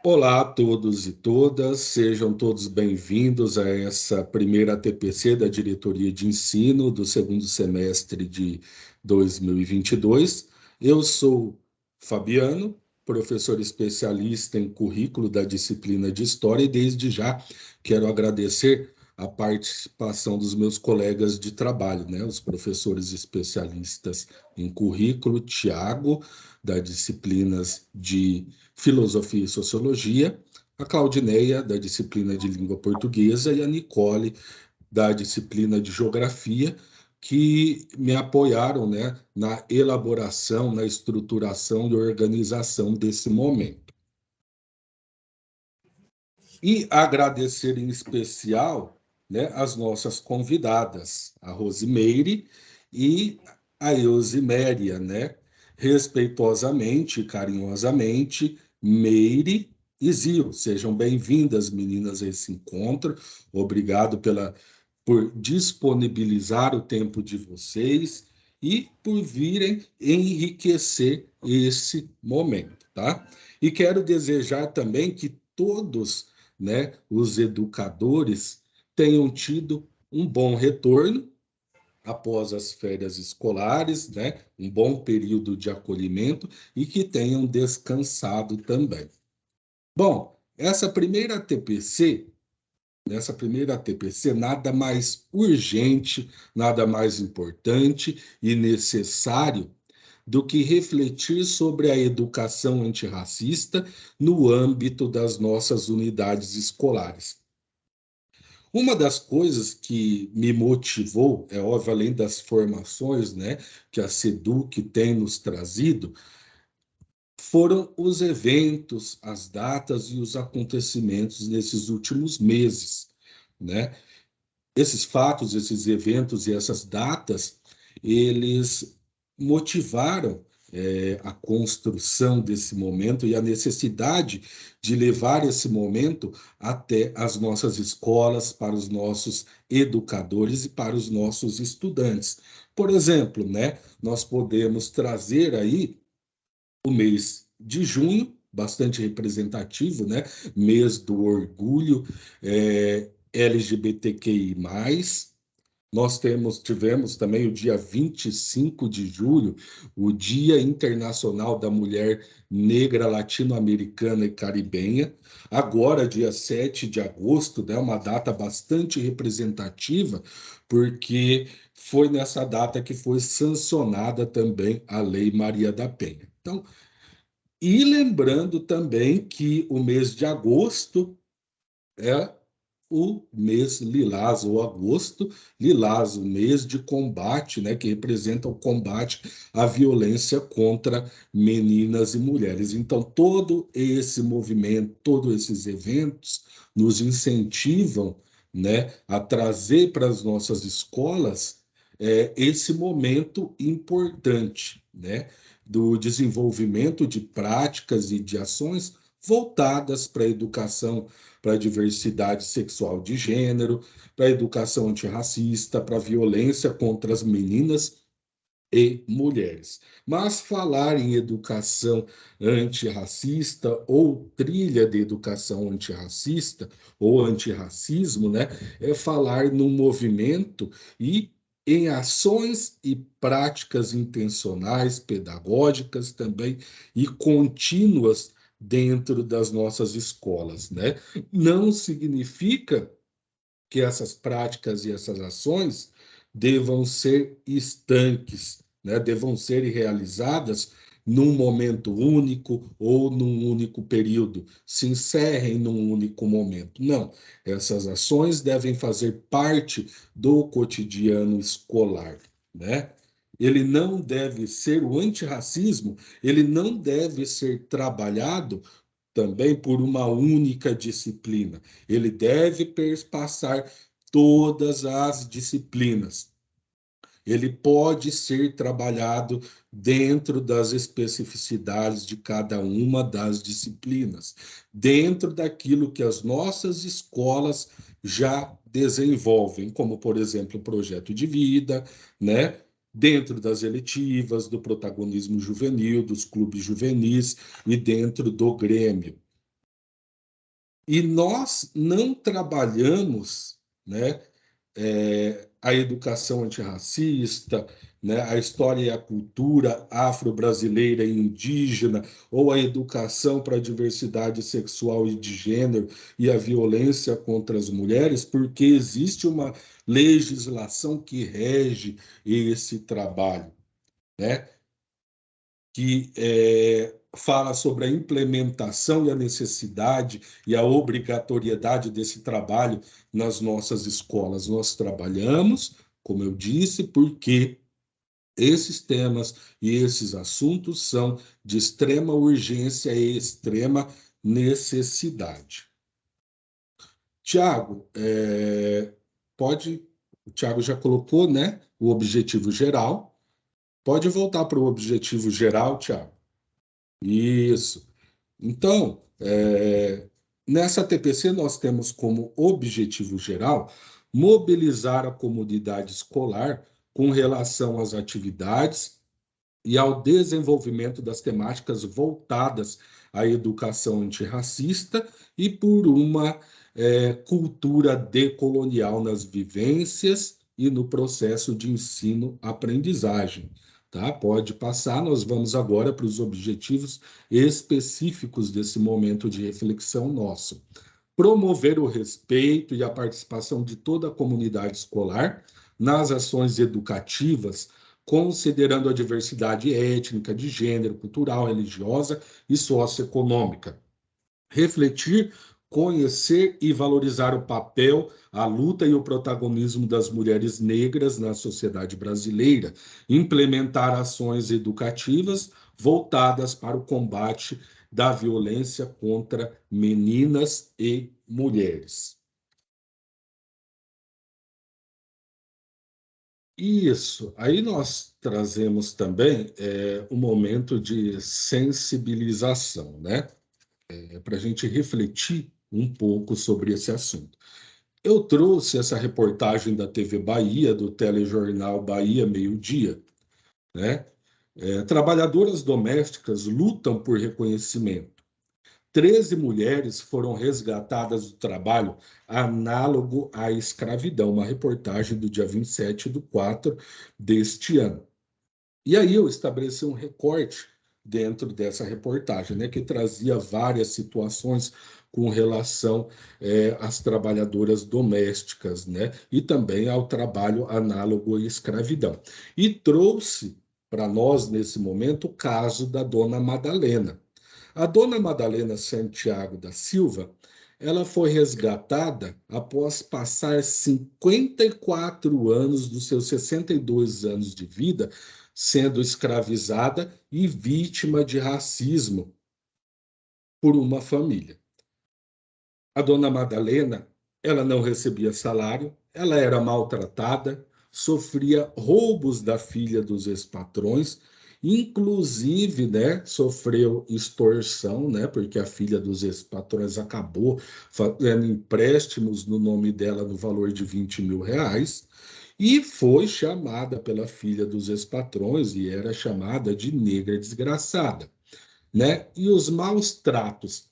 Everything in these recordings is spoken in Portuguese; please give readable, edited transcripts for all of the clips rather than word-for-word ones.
Olá a todos e todas, sejam todos bem-vindos a essa primeira TPC da Diretoria de Ensino do segundo semestre de 2022. Eu sou Fabiano, professor especialista em currículo da disciplina de História, e desde já quero agradecer a participação dos meus colegas de trabalho, né? Os professores especialistas em currículo, Tiago, da disciplinas de Filosofia e Sociologia, a Claudineia, da disciplina de Língua Portuguesa, e a Nicole, da disciplina de Geografia, que me apoiaram, né, na elaboração, na estruturação e organização desse momento. E agradecer em especial, né, as nossas convidadas, a Rosimeire e a Eusiméria, né? Respeitosamente, carinhosamente, Meire e Zil. Sejam bem-vindas, meninas, a esse encontro. Obrigado por disponibilizar o tempo de vocês e por virem enriquecer esse momento, tá? E quero desejar também que todos, né, os educadores tenham tido um bom retorno após as férias escolares, né, um bom período de acolhimento e que tenham descansado também. Bom, nessa primeira TPC, nada mais urgente, nada mais importante e necessário do que refletir sobre a educação antirracista no âmbito das nossas unidades escolares. Uma das coisas que me motivou, é óbvio, além das formações, né, que a SEDUC tem nos trazido, foram os eventos, as datas e os acontecimentos nesses últimos meses, né? Esses fatos, esses eventos e essas datas, eles motivaram a construção desse momento e a necessidade de levar esse momento até as nossas escolas, para os nossos educadores e para os nossos estudantes. Por exemplo, né, nós podemos trazer aí o mês de junho, bastante representativo, né? Mês do orgulho LGBTQI+. Nós tivemos também o dia 25 de julho, o Dia Internacional da Mulher Negra, Latino-Americana e Caribenha. Agora, dia 7 de agosto, né, uma data bastante representativa, porque foi nessa data que foi sancionada também a Lei Maria da Penha. Então, e lembrando também que o mês de agosto é o mês lilás, ou agosto lilás, o mês de combate, né, que representa o combate à violência contra meninas e mulheres. Então, todo esse movimento, todos esses eventos nos incentivam, né, a trazer para as nossas escolas esse momento importante, né, do desenvolvimento de práticas e de ações voltadas para a educação, para a diversidade sexual de gênero, para a educação antirracista, para a violência contra as meninas e mulheres. Mas falar em educação antirracista ou trilha de educação antirracista ou antirracismo, né, é falar num movimento e em ações e práticas intencionais, pedagógicas também e contínuas dentro das nossas escolas, né? Não significa que essas práticas e essas ações devam ser estanques, né? Devam ser realizadas num momento único ou num único período, se encerrem num único momento. Não, essas ações devem fazer parte do cotidiano escolar, né? Ele não deve ser, o antirracismo, ele não deve ser trabalhado também por uma única disciplina. Ele deve perpassar todas as disciplinas. Ele pode ser trabalhado dentro das especificidades de cada uma das disciplinas, dentro daquilo que as nossas escolas já desenvolvem, como, por exemplo, o projeto de vida, né? dentro das eletivas, do protagonismo juvenil, dos clubes juvenis e dentro do Grêmio. E nós não trabalhamos, né, a educação antirracista, né, a história e a cultura afro-brasileira e indígena, ou a educação para a diversidade sexual e de gênero e a violência contra as mulheres, porque existe uma legislação que rege esse trabalho, né? Que fala sobre a implementação e a necessidade e a obrigatoriedade desse trabalho nas nossas escolas. Nós trabalhamos, como eu disse, porque esses temas e esses assuntos são de extrema urgência e extrema necessidade. Tiago, o Tiago já colocou, né, o objetivo geral. Pode voltar para o objetivo geral, Tiago. Isso. Então, nessa TPC, nós temos como objetivo geral mobilizar a comunidade escolar com relação às atividades e ao desenvolvimento das temáticas voltadas à educação antirracista e por uma cultura decolonial nas vivências e no processo de ensino-aprendizagem. Tá? Pode passar, nós vamos agora para os objetivos específicos desse momento de reflexão nosso. Promover o respeito e a participação de toda a comunidade escolar nas ações educativas, considerando a diversidade étnica, de gênero, cultural, religiosa e socioeconômica. Refletir, conhecer e valorizar o papel, a luta e o protagonismo das mulheres negras na sociedade brasileira, implementar ações educativas voltadas para o combate da violência contra meninas e mulheres. Isso. Aí nós trazemos também um momento de sensibilização, né? Para a gente refletir um pouco sobre esse assunto. Eu trouxe essa reportagem da TV Bahia, do telejornal Bahia Meio-Dia, né? Trabalhadoras domésticas lutam por reconhecimento. 13 mulheres foram resgatadas do trabalho análogo à escravidão, uma reportagem do dia 27/4 deste ano. E aí eu estabeleci um recorte dentro dessa reportagem, né, que trazia várias situações com relação às trabalhadoras domésticas, né, e também ao trabalho análogo à escravidão. E trouxe para nós, nesse momento, o caso da dona Madalena. A dona Madalena Santiago da Silva, ela foi resgatada após passar 54 anos dos seus 62 anos de vida sendo escravizada e vítima de racismo por uma família. A dona Madalena, ela não recebia salário, ela era maltratada, sofria roubos da filha dos ex-patrões, inclusive, né, sofreu extorsão, né, porque a filha dos ex-patrões acabou fazendo empréstimos no nome dela no valor de R$ 20.000, e foi chamada pela filha dos ex-patrões e era chamada de negra desgraçada, né? E os maus tratos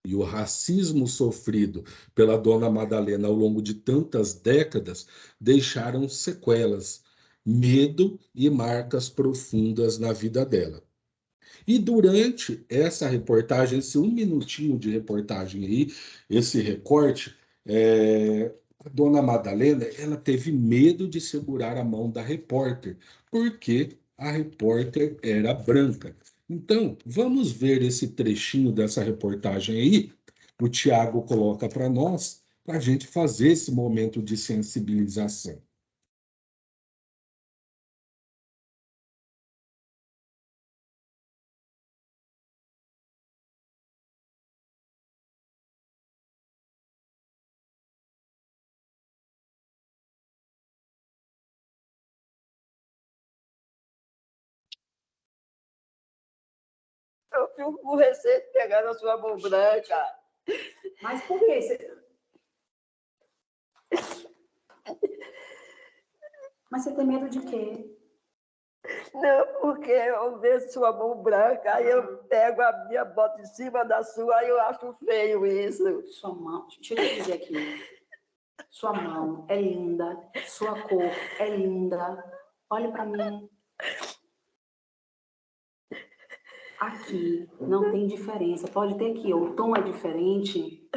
e o racismo sofrido pela dona Madalena ao longo de tantas décadas deixaram sequelas, medo e marcas profundas na vida dela. E durante essa reportagem, esse um minutinho de reportagem aí, esse recorte, a dona Madalena, ela teve medo de segurar a mão da repórter, porque a repórter era branca. Então, vamos ver esse trechinho dessa reportagem aí. O Tiago coloca para nós, para a gente fazer esse momento de sensibilização. Eu fico com receio de pegar na sua mão branca. Mas por que você... Mas você tem medo de quê? Não, porque eu vejo sua mão branca, aí eu pego a minha bota em cima da sua, aí eu acho feio isso. Sua mão, deixa eu te dizer aqui. Sua mão é linda, sua cor é linda. Olhe para mim. Aqui não tem diferença. Pode ter aqui, o tom é diferente.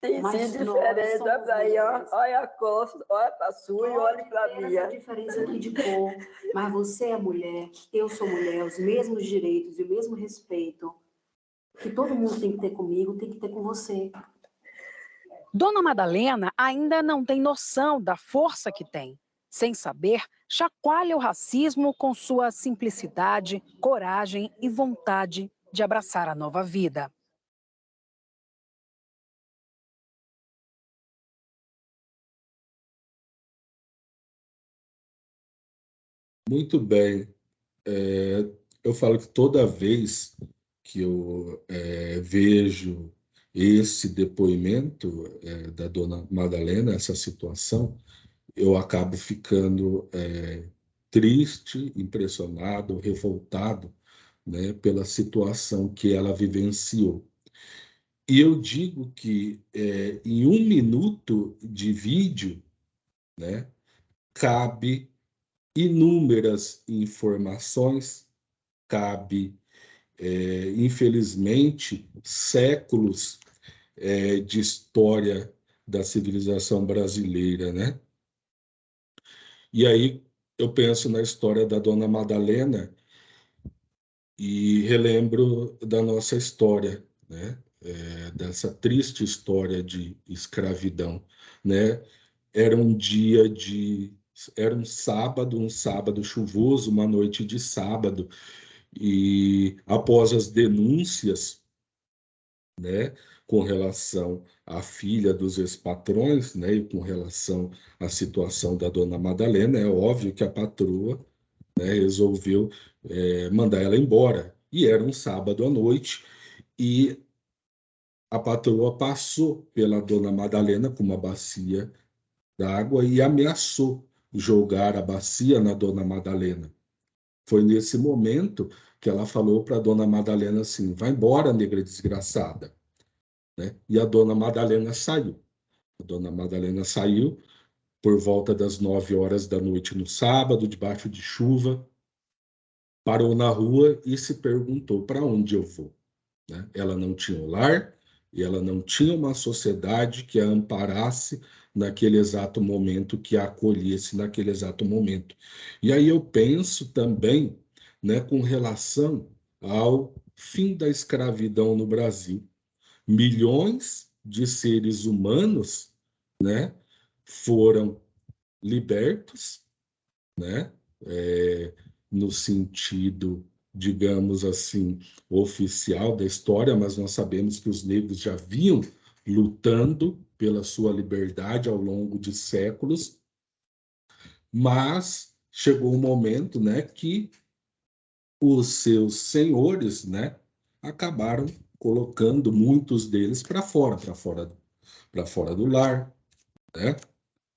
Tem Mas sim nós diferença. somos Olha aí, ó. mulheres. Olha a cor, olha para a sua e olha para a Pode ter minha. essa diferença aqui de cor, mas você é mulher, eu sou mulher, os mesmos direitos e o mesmo respeito que todo mundo tem que ter comigo, tem que ter com você. Dona Madalena ainda não tem noção da força que tem. Sem saber, chacoalha o racismo com sua simplicidade, coragem e vontade de abraçar a nova vida. Muito bem. Eu falo que toda vez que eu vejo esse depoimento da dona Madalena, essa situação, eu acabo ficando triste, impressionado, revoltado, né, pela situação que ela vivenciou. E eu digo que em 1 minuto de vídeo, né, cabe inúmeras informações, cabe, infelizmente, séculos de história da civilização brasileira, né? E aí eu penso na história da Dona Madalena e relembro da nossa história, né? Dessa triste história de escravidão, né? Era um dia de, era um sábado chuvoso, uma noite de sábado, e após as denúncias, né, com relação à filha dos ex-patrões, né, e com relação à situação da dona Madalena, é óbvio que a patroa, né, resolveu mandar ela embora. E era um sábado à noite, e a patroa passou pela dona Madalena com uma bacia d'água e ameaçou jogar a bacia na dona Madalena. Foi nesse momento que ela falou para a dona Madalena assim: vai embora, negra desgraçada. Né? E a dona Madalena saiu. A dona Madalena saiu por volta das 9 horas da noite no sábado, debaixo de chuva, parou na rua e se perguntou: para onde eu vou? Né? Ela não tinha um lar e ela não tinha uma sociedade que a amparasse naquele exato momento, que a acolhesse naquele exato momento. E aí eu penso também, né, com relação ao fim da escravidão no Brasil. Milhões de seres humanos, né, foram libertos, né, no sentido, digamos assim, oficial da história, mas nós sabemos que os negros já vinham lutando pela sua liberdade ao longo de séculos, mas chegou um momento, né, que os seus senhores, né, acabaram colocando muitos deles para fora do lar, né,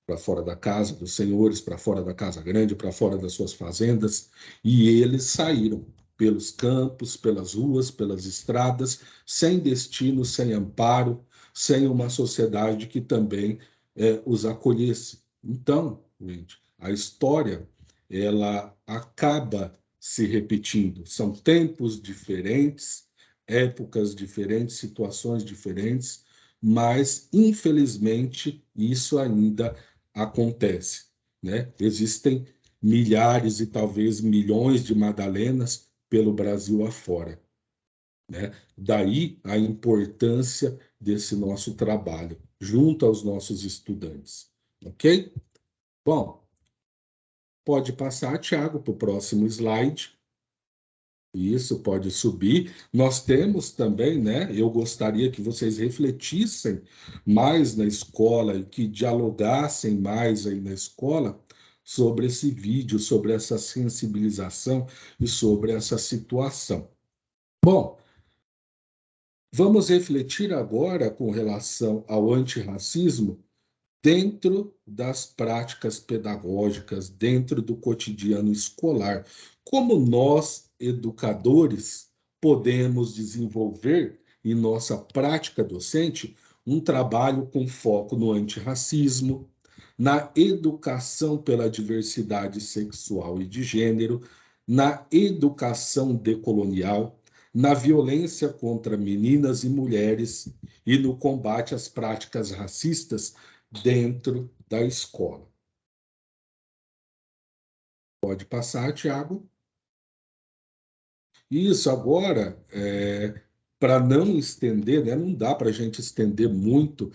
para fora da casa dos senhores, para fora da casa grande, para fora das suas fazendas, e eles saíram pelos campos, pelas ruas, pelas estradas, sem destino, sem amparo, sem uma sociedade que também os acolhesse. Então, gente, a história ela acaba se repetindo. São tempos diferentes, épocas diferentes, situações diferentes, mas infelizmente isso ainda acontece, né? Existem milhares e talvez milhões de Madalenas pelo Brasil afora, né? Daí a importância desse nosso trabalho junto aos nossos estudantes, ok? Bom, pode passar, Tiago, para o próximo slide. Isso pode subir. Nós temos também, né? Eu gostaria que vocês refletissem mais na escola e que dialogassem mais aí na escola sobre esse vídeo, sobre essa sensibilização e sobre essa situação. Bom, vamos refletir agora com relação ao antirracismo dentro das práticas pedagógicas, dentro do cotidiano escolar. como nós, educadores, podemos desenvolver em nossa prática docente um trabalho com foco no antirracismo, na educação pela diversidade sexual e de gênero, na educação decolonial, na violência contra meninas e mulheres e no combate às práticas racistas dentro da escola. Pode passar, Tiago. Isso, agora, para não estender, né, não dá para a gente estender muito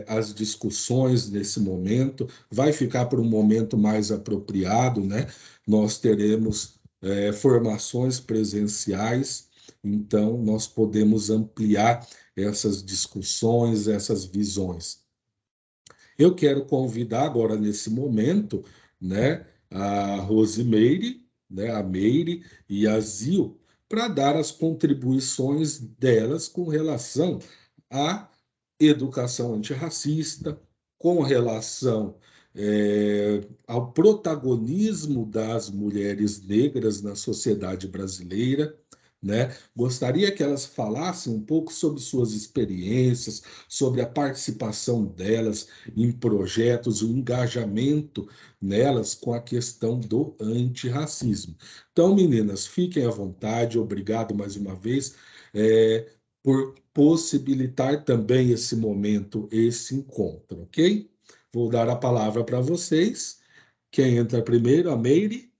as discussões nesse momento, vai ficar para um momento mais apropriado, né? Nós teremos formações presenciais, então nós podemos ampliar essas discussões, essas visões. Eu quero convidar agora, nesse momento, né, a Rosimeire, né, a Meire e a Zil, para dar as contribuições delas com relação à educação antirracista, com relação ao protagonismo das mulheres negras na sociedade brasileira, né? Gostaria que elas falassem um pouco sobre suas experiências, sobre a participação delas em projetos, o engajamento nelas com a questão do antirracismo. Então, meninas, fiquem à vontade, obrigado mais uma vez por possibilitar também esse momento, esse encontro, ok? Vou dar a palavra para vocês. Quem entra primeiro? A Meire?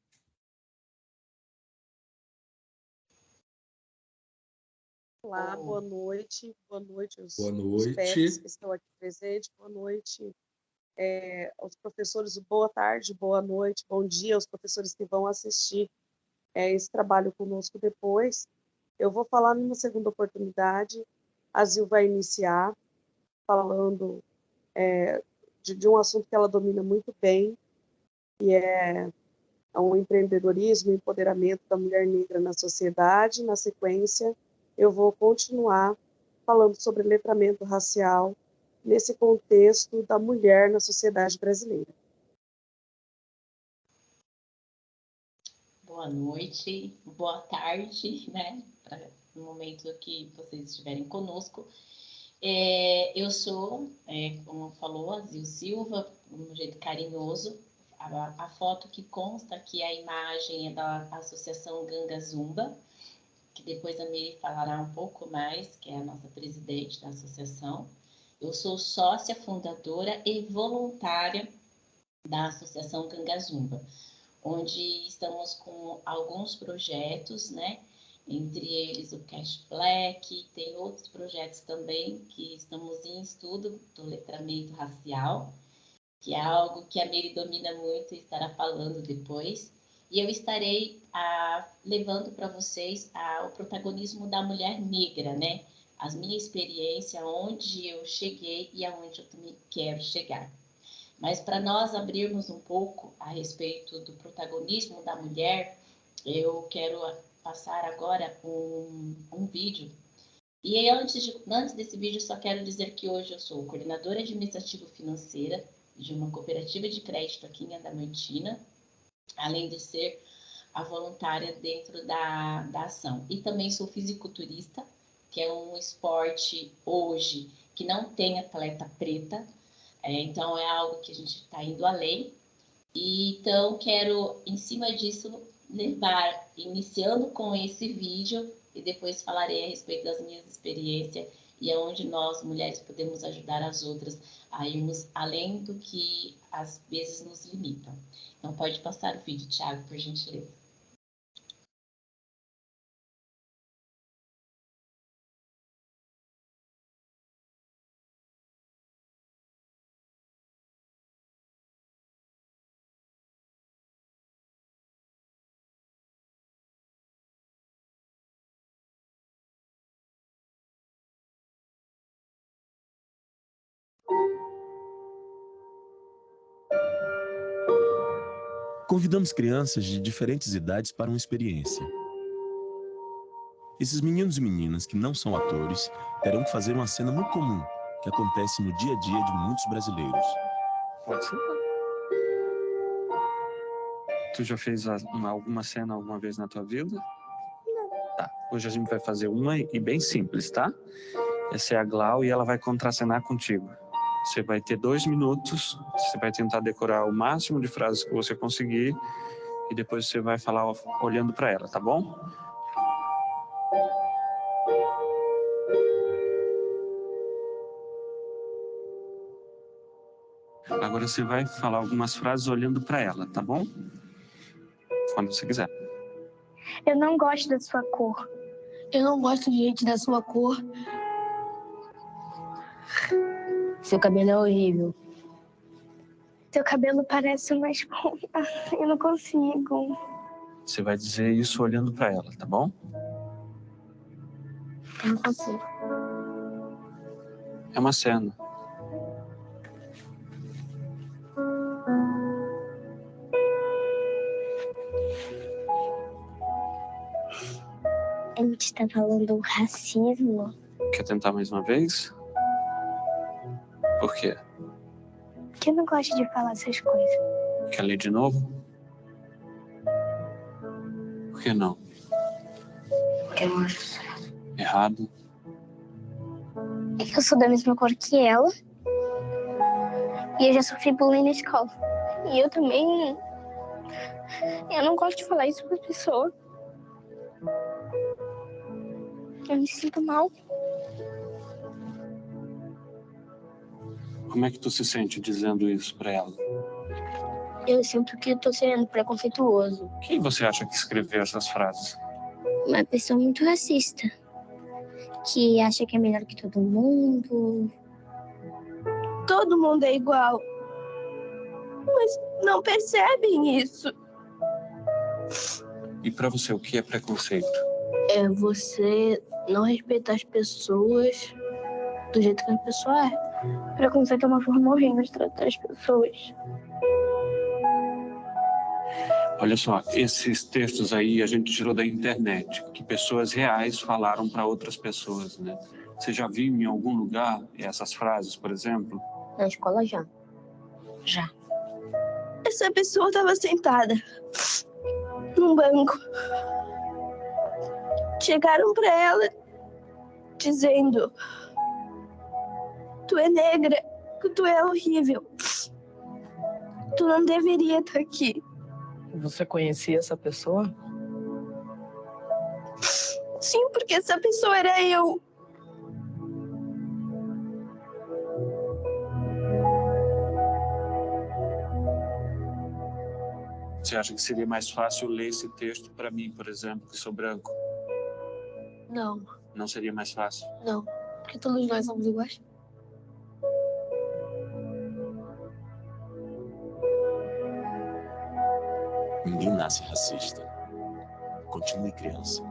Olá, boa noite Boa os PECs noite. que estão aqui presentes, boa noite aos professores, boa tarde, boa noite, bom dia aos professores que vão assistir esse trabalho conosco depois. Eu vou falar numa segunda oportunidade, a Zil vai iniciar falando de um assunto que ela domina muito bem, que é um empreendedorismo, empoderamento da mulher negra na sociedade. Na sequência, eu vou continuar falando sobre letramento racial nesse contexto da mulher na sociedade brasileira. Boa noite, boa tarde, né, no momento que vocês estiverem conosco. Eu sou, como falou, a Zil Silva, de um jeito carinhoso. A foto que consta aqui, a imagem é da Associação Ganga Zumba, que depois a Meire falará um pouco mais, que é a nossa presidente da associação. Eu sou sócia fundadora e voluntária da Associação Ganga Zumba, onde estamos com alguns projetos, né? Entre eles o Cash Black, tem outros projetos também que estamos em estudo do letramento racial, que é algo que a Meire domina muito e estará falando depois. E eu estarei levando para vocês o protagonismo da mulher negra, né? A minha experiência, onde eu cheguei e aonde eu também quero chegar. Mas para nós abrirmos um pouco a respeito do protagonismo da mulher, eu quero passar agora um vídeo. E antes desse vídeo, só quero dizer que hoje eu sou coordenadora administrativo-financeira de uma cooperativa de crédito aqui em Adamantina, além de ser a voluntária dentro da ação. E também sou fisiculturista, que é um esporte hoje que não tem atleta preta, então é algo que a gente está indo além. E então quero, em cima disso, iniciando com esse vídeo, e depois falarei a respeito das minhas experiências e aonde nós, mulheres, podemos ajudar as outras a irmos além do que às vezes nos limitam. Então pode passar o vídeo, Thiago, por gentileza. Convidamos crianças de diferentes idades para uma experiência. Esses meninos e meninas que não são atores terão que fazer uma cena muito comum que acontece no dia a dia de muitos brasileiros. Pode ser. Tu já fez alguma cena alguma vez na tua vida? Não. Tá. Hoje a gente vai fazer uma e bem simples, tá? Essa é a Glau e ela vai contracenar contigo. Você vai ter 2 minutos, você vai tentar decorar o máximo de frases que você conseguir e depois você vai falar olhando para ela, tá bom? Agora você vai falar algumas frases olhando para ela, tá bom? Quando você quiser. Eu não gosto da sua cor. Eu não gosto de gente da sua cor. Seu cabelo é horrível. Seu cabelo parece uma esponja. Eu não consigo. Você vai dizer isso olhando para ela, tá bom? Eu não consigo. É uma cena. A gente está falando racismo. Quer tentar mais uma vez? Por quê? Porque eu não gosto de falar essas coisas. Quer ler de novo? Por que não? Porque eu não acho certo. Errado. É que eu sou da mesma cor que ela. E eu já sofri bullying na escola. E eu também... Eu não gosto de falar isso pra pessoa. Eu me sinto mal. Como é que tu se sente dizendo isso pra ela? Eu sinto que eu tô sendo preconceituoso. Quem você acha que escreveu essas frases? Uma pessoa muito racista. Que acha que é melhor que todo mundo. Todo mundo é igual. Mas não percebem isso. E pra você, o que é preconceito? É você não respeitar as pessoas do jeito que a pessoa é. Preconceito é uma forma horrível de tratar as pessoas. Olha só, esses textos aí a gente tirou da internet, que pessoas reais falaram para outras pessoas, né? Você já viu em algum lugar essas frases, por exemplo? Na escola já. Já. Essa pessoa estava sentada num banco. Chegaram para ela dizendo: tu é negra, tu é horrível. Tu não deveria estar aqui. Você conhecia essa pessoa? Sim, porque essa pessoa era eu. Você acha que seria mais fácil ler esse texto para mim, por exemplo, que sou branco? Não, Não seria mais fácil? não. Porque todos nós somos iguais. Ninguém nasce racista. Continue criança.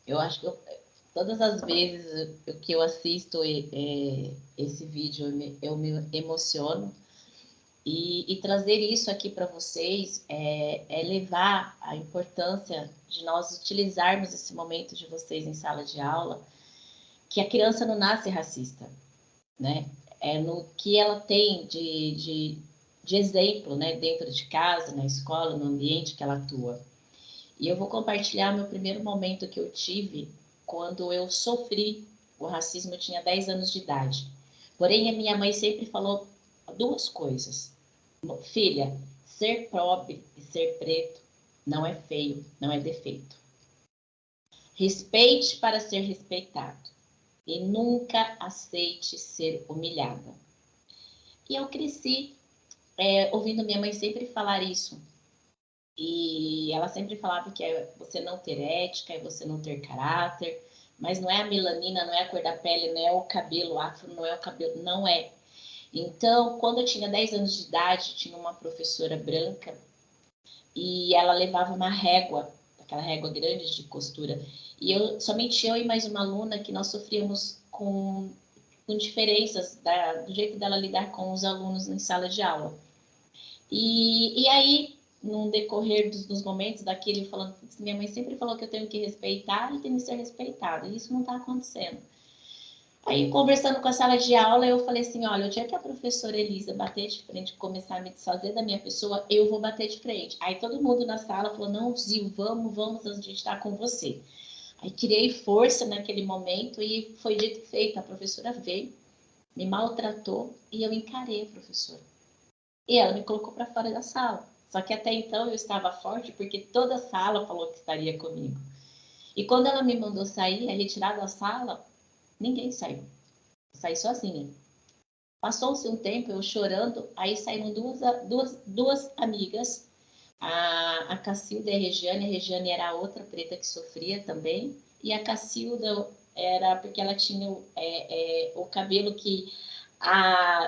Eu acho que todas as vezes que eu assisto esse vídeo, eu me emociono. E trazer isso aqui para vocês é levar a importância de nós utilizarmos esse momento de vocês em sala de aula, que a criança não nasce racista, né? É no que ela tem de exemplo, né? Dentro de casa, na escola, no ambiente que ela atua. E eu vou compartilhar meu primeiro momento que eu tive quando eu sofri o racismo. Eu tinha 10 anos de idade. Porém, a minha mãe sempre falou 2 coisas. Filha, ser pobre e ser preto não é feio, não é defeito. Respeite para ser respeitado e nunca aceite ser humilhada. E eu cresci ouvindo minha mãe sempre falar isso. E ela sempre falava que é você não ter ética, é você não ter caráter, mas não é a melanina, não é a cor da pele, não é o cabelo afro, não é o cabelo, não é. Então, quando eu tinha 10 anos de idade, tinha uma professora branca e ela levava uma régua, aquela régua grande de costura. E somente eu e mais uma aluna que nós sofríamos com diferenças do jeito dela lidar com os alunos em sala de aula. E aí, no decorrer dos momentos daquele, falando, minha mãe sempre falou que eu tenho que respeitar e tenho que ser respeitada. E isso não está acontecendo. Aí, conversando com a sala de aula, eu falei assim, olha, o dia que a professora Elisa bater de frente e começar a me desfazer da minha pessoa, eu vou bater de frente. Aí todo mundo na sala falou, não, Zil, vamos, a gente está com você. Aí criei força naquele momento e foi dito e feito. A professora veio, me maltratou e eu encarei a professora. E ela me colocou para fora da sala. Só que até então eu estava forte porque toda a sala falou que estaria comigo. E quando ela me mandou sair, retirar da sala, ninguém saiu. Eu saí sozinha. Passou-se um tempo, eu chorando, aí saíram duas amigas, a Cacilda e a Regiane era a outra preta que sofria também, e a Cacilda era porque ela tinha o cabelo que...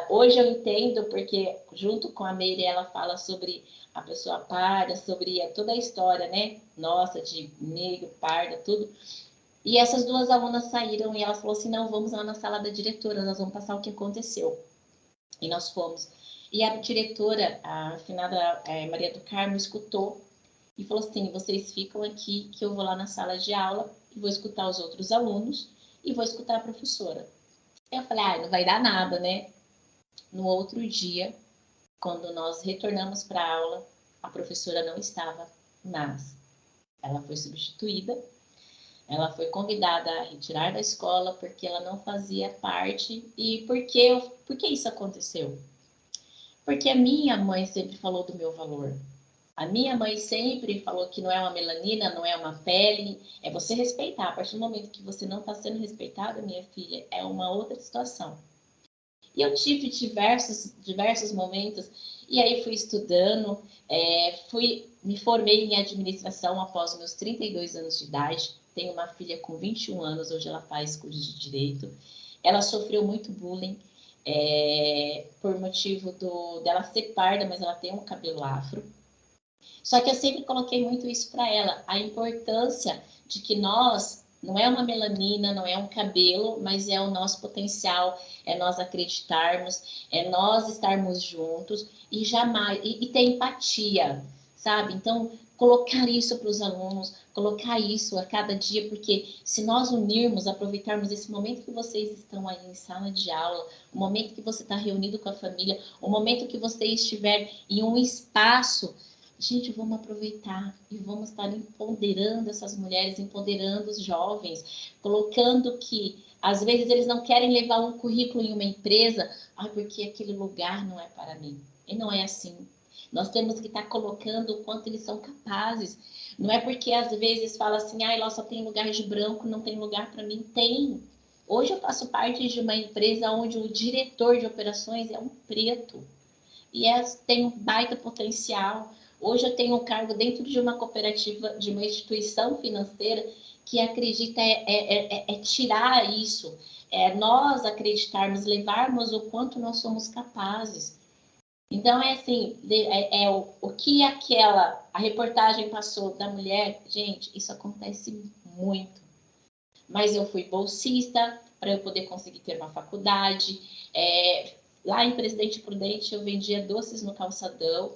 hoje eu entendo, porque junto com a Meire ela fala sobre a pessoa parda, sobre toda a história, né? Nossa, de negro, parda, tudo. E essas duas alunas saíram e elas falaram assim, não, vamos lá na sala da diretora, nós vamos passar o que aconteceu. E nós fomos. E a diretora, a afinada Maria do Carmo, escutou e falou assim, vocês ficam aqui que eu vou lá na sala de aula e vou escutar os outros alunos e vou escutar a professora. Eu falei, não vai dar nada, né? No outro dia, quando nós retornamos para a aula, a professora não estava mais. Ela foi substituída. Ela foi convidada a retirar da escola porque ela não fazia parte. E por que isso aconteceu? Porque a minha mãe sempre falou do meu valor. A minha mãe sempre falou que não é uma melanina, não é uma pele, é você respeitar. A partir do momento que você não está sendo respeitada, minha filha, é uma outra situação. E eu tive diversos momentos, e aí fui estudando, me formei em administração após meus 32 anos de idade, tenho uma filha com 21 anos, hoje ela faz curso de Direito, ela sofreu muito bullying, por motivo dela ser parda, mas ela tem um cabelo afro, só que eu sempre coloquei muito isso para ela, a importância de que nós, não é uma melanina, não é um cabelo, mas é o nosso potencial, é nós acreditarmos, é nós estarmos juntos e jamais, e ter empatia, sabe? Então, colocar isso para os alunos, colocar isso a cada dia, porque se nós unirmos, aproveitarmos esse momento que vocês estão aí em sala de aula, o momento que você está reunido com a família, o momento que você estiver em um espaço, gente, vamos aproveitar e vamos estar empoderando essas mulheres, empoderando os jovens, colocando que, às vezes, eles não querem levar um currículo em uma empresa, porque aquele lugar não é para mim. E não é assim. Nós temos que estar colocando o quanto eles são capazes. Não é porque, às vezes, fala assim, lá só tem lugar de branco, não tem lugar para mim. Tem. Hoje eu faço parte de uma empresa onde o diretor de operações é um preto. E tem um baita potencial. Hoje eu tenho um cargo dentro de uma cooperativa, de uma instituição financeira que acredita tirar isso, nós acreditarmos, levarmos o quanto nós somos capazes. Então, assim, o que a reportagem passou da mulher, gente, isso acontece muito. Mas eu fui bolsista para eu poder conseguir ter uma faculdade. Lá em Presidente Prudente, eu vendia doces no calçadão.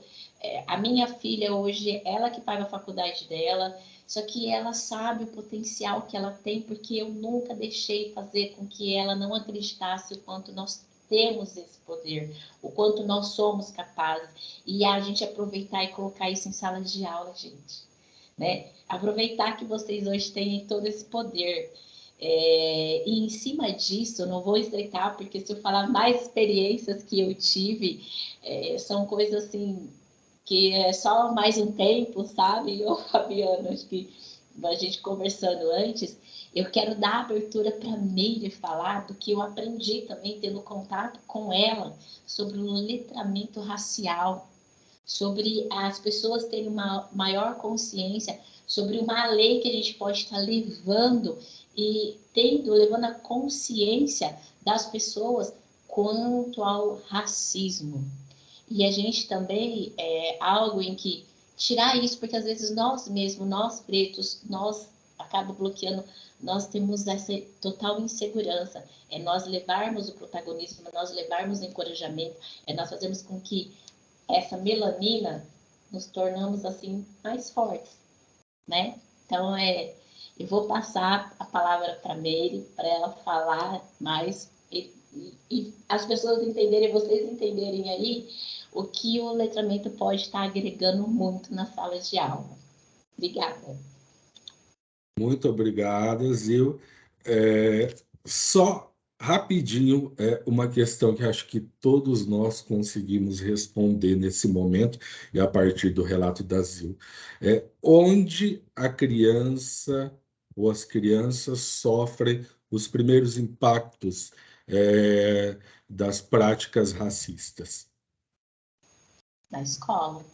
A minha filha hoje, ela que paga a faculdade dela, só que ela sabe o potencial que ela tem, porque eu nunca deixei fazer com que ela não acreditasse o quanto nós temos esse poder, o quanto nós somos capazes, e a gente aproveitar e colocar isso em sala de aula, gente, né? Aproveitar que vocês hoje têm todo esse poder. E em cima disso, não vou estreitar, porque se eu falar mais experiências que eu tive, são coisas assim, que é só mais um tempo, sabe? Ô, Fabiana, acho que a gente conversando antes, eu quero dar abertura para a Meire falar do que eu aprendi também, tendo contato com ela, sobre o letramento racial, sobre as pessoas terem uma maior consciência, sobre uma lei que a gente pode estar levando e levando a consciência das pessoas quanto ao racismo. E a gente também, algo em que tirar isso, porque às vezes nós mesmos, nós pretos, nós acaba bloqueando, nós temos essa total insegurança. É nós levarmos o protagonismo, é nós levarmos o encorajamento, é nós fazermos com que essa melanina nos tornamos assim mais fortes, né? Então Eu vou passar a palavra para a Meire, para ela falar mais e as pessoas entenderem, vocês entenderem aí o que o letramento pode estar agregando muito nas salas de aula. Obrigada. Muito obrigado, Zil. Só rapidinho, uma questão que acho que todos nós conseguimos responder nesse momento, e a partir do relato da Zil. Onde a criança ou as crianças sofrem os primeiros impactos das práticas racistas? Na escola.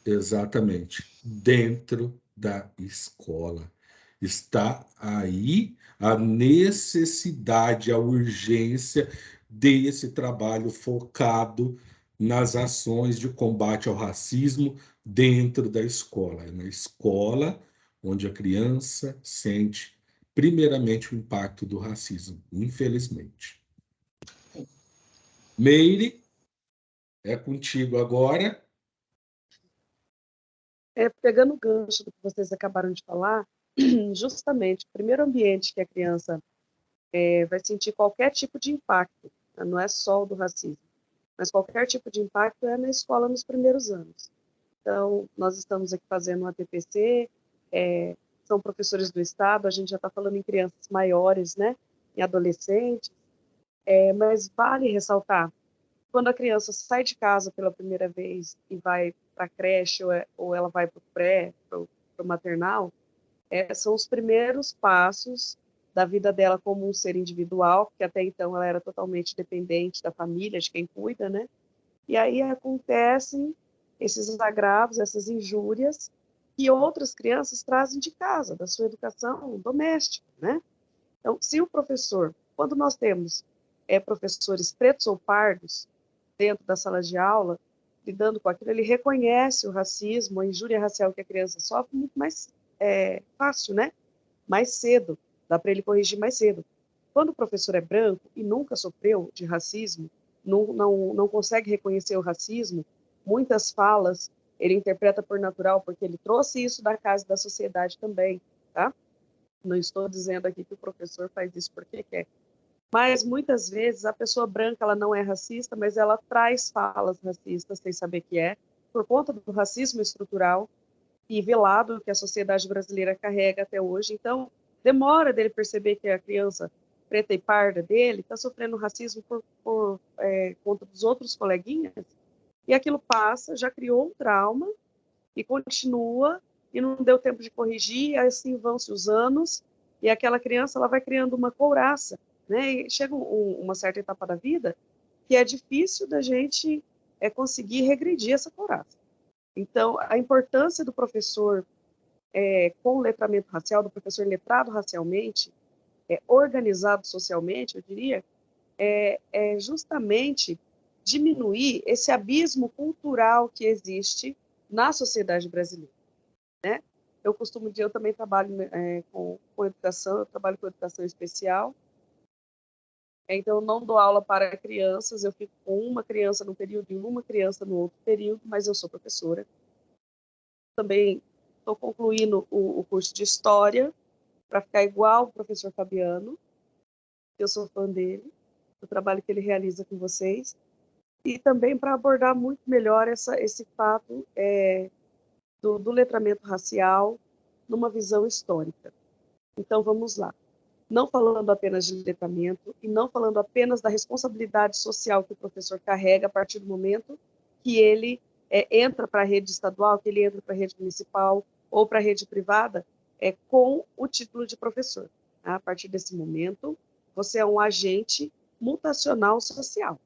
Exatamente, dentro da escola. Está aí a necessidade, a urgência desse trabalho focado nas ações de combate ao racismo dentro da escola. É na escola onde a criança sente, primeiramente, o impacto do racismo, infelizmente. Sim. Meire, é contigo agora. Pegando o gancho do que vocês acabaram de falar, justamente o primeiro ambiente que a criança vai sentir qualquer tipo de impacto, não é só o do racismo, mas qualquer tipo de impacto é na escola nos primeiros anos. Então, nós estamos aqui fazendo um ATPC, são professores do Estado, a gente já está falando em crianças maiores, né, em adolescentes, mas vale ressaltar, quando a criança sai de casa pela primeira vez e vai para a creche ou ela vai para o pré, para o maternal, são os primeiros passos da vida dela como um ser individual, porque até então ela era totalmente dependente da família, de quem cuida, né? E aí acontecem esses agravos, essas injúrias que outras crianças trazem de casa, da sua educação doméstica, né? Então, se o professor, quando nós temos professores pretos ou pardos dentro da sala de aula, lidando com aquilo, ele reconhece o racismo, a injúria racial que a criança sofre muito mais fácil, né? Mais cedo, dá para ele corrigir mais cedo. Quando o professor é branco e nunca sofreu de racismo, não consegue reconhecer o racismo, muitas falas ele interpreta por natural, porque ele trouxe isso da casa e da sociedade também, tá? Não estou dizendo aqui que o professor faz isso porque quer. Mas muitas vezes a pessoa branca ela não é racista, mas ela traz falas racistas sem saber que por conta do racismo estrutural e velado que a sociedade brasileira carrega até hoje. Então, demora dele perceber que a criança preta e parda dele está sofrendo racismo por conta dos outros coleguinhas, e aquilo passa, já criou um trauma e continua, e não deu tempo de corrigir, e assim vão-se os anos, e aquela criança ela vai criando uma couraça, né? E chega uma certa etapa da vida que é difícil da gente conseguir regredir essa couraça. Então, a importância do professor com o letramento racial, do professor letrado racialmente, organizado socialmente, eu diria, é justamente diminuir esse abismo cultural que existe na sociedade brasileira, né? Eu também trabalho com educação, eu trabalho com educação especial, então eu não dou aula para crianças, eu fico com uma criança num período e uma criança no outro período, mas eu sou professora. Também estou concluindo o curso de História, para ficar igual o professor Fabiano, eu sou fã dele, do trabalho que ele realiza com vocês, e também para abordar muito melhor esse fato do letramento racial numa visão histórica. Então, vamos lá. Não falando apenas de letramento e não falando apenas da responsabilidade social que o professor carrega a partir do momento que ele entra para a rede estadual, que ele entra para a rede municipal ou para a rede privada, com o título de professor. Tá? A partir desse momento, você é um agente mutacional social.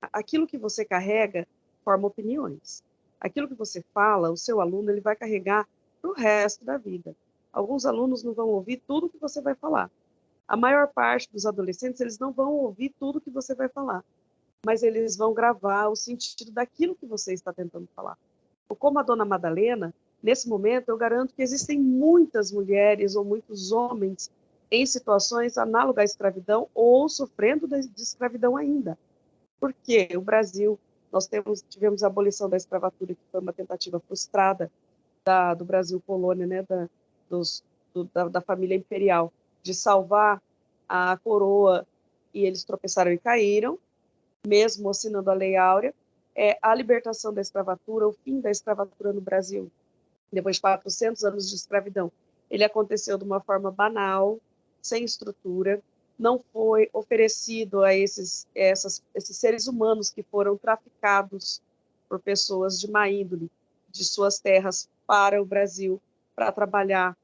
Aquilo que você carrega forma opiniões. Aquilo que você fala, o seu aluno ele vai carregar para o resto da vida. Alguns alunos não vão ouvir tudo que você vai falar. A maior parte dos adolescentes, eles não vão ouvir tudo que você vai falar, mas eles vão gravar o sentido daquilo que você está tentando falar. Ou como a dona Madalena, nesse momento, eu garanto que existem muitas mulheres ou muitos homens em situações análogas à escravidão ou sofrendo de escravidão ainda. Porque o Brasil, nós tivemos a abolição da escravatura, que foi uma tentativa frustrada do Brasil colônia, né, da família imperial de salvar a coroa, e eles tropeçaram e caíram, mesmo assinando a Lei Áurea, é a libertação da escravatura, o fim da escravatura no Brasil, depois de 400 anos de escravidão. Ele aconteceu de uma forma banal, sem estrutura, não foi oferecido a esses seres humanos que foram traficados por pessoas de má índole, de suas terras para o Brasil, para trabalhar,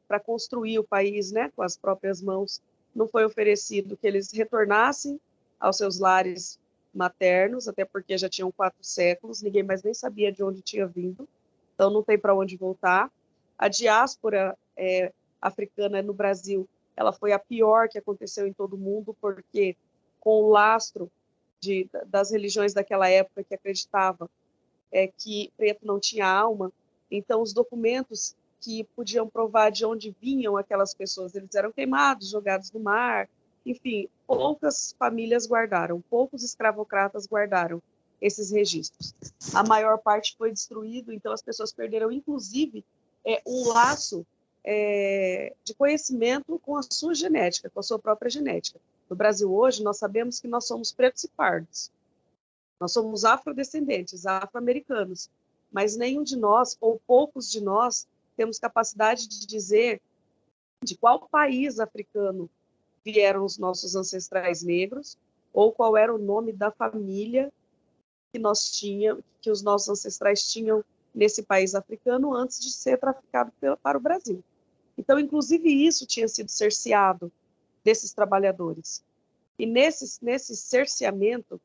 para construir o país, né, com as próprias mãos. Não foi oferecido que eles retornassem aos seus lares maternos, até porque já tinham 4 séculos, ninguém mais nem sabia de onde tinha vindo, então não tem para onde voltar. A diáspora africana no Brasil, ela foi a pior que aconteceu em todo o mundo, porque com o lastro das religiões daquela época que acreditava que preto não tinha alma, então os documentos que podiam provar de onde vinham aquelas pessoas, eles eram queimados, jogados no mar, enfim, poucas famílias guardaram, poucos escravocratas guardaram esses registros. A maior parte foi destruído, então as pessoas perderam, inclusive, um laço de conhecimento com a sua genética, com a sua própria genética. No Brasil hoje, nós sabemos que nós somos pretos e pardos. Nós somos afrodescendentes, afro-americanos, mas nenhum de nós, ou poucos de nós, temos capacidade de dizer de qual país africano vieram os nossos ancestrais negros, ou qual era o nome da família que os nossos ancestrais tinham nesse país africano antes de ser traficado para o Brasil. Então, inclusive isso tinha sido cerceado desses trabalhadores. E nesse cerceamento